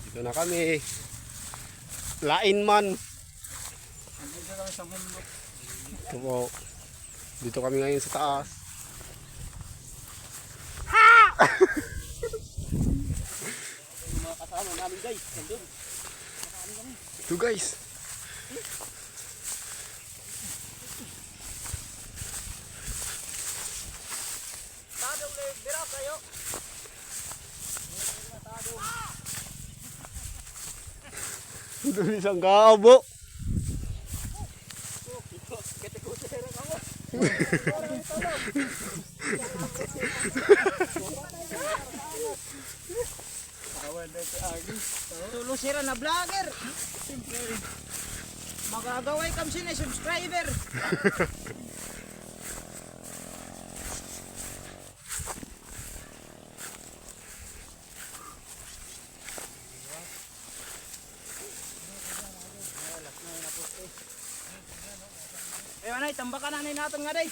Dito na kami. Lain man. Dito kami sa mundo. Ito po. Dito kami ngayon sa taas. Mga kasama namin guys. Nandun. Ito guys. Tadong bira kayo. Doon isang kaabo. Tulusira na vlogger. Magagaway kam sila subscriber. Eh manay, tambakan na natin nga day.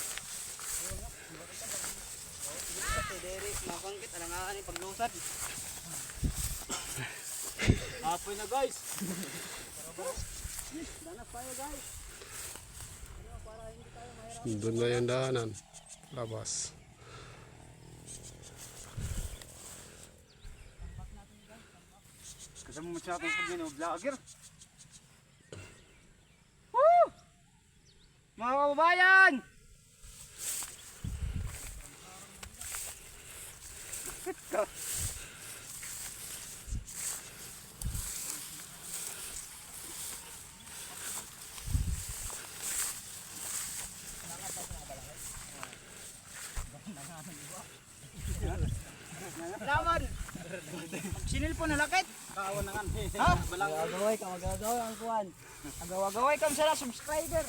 Derek, mabangkit alangaan ni paglusad. Apoy na guys. Danas tayo guys. Doon na yung daanan. Labas. Kasama mo siya akong pag vlogger. Woo! Mga kababayan! Laman! Sinil po nalakit? Kawan na nga. Ha? Magagaway ka, magagaway ang kuwan. Magagaway ka sa subscriber.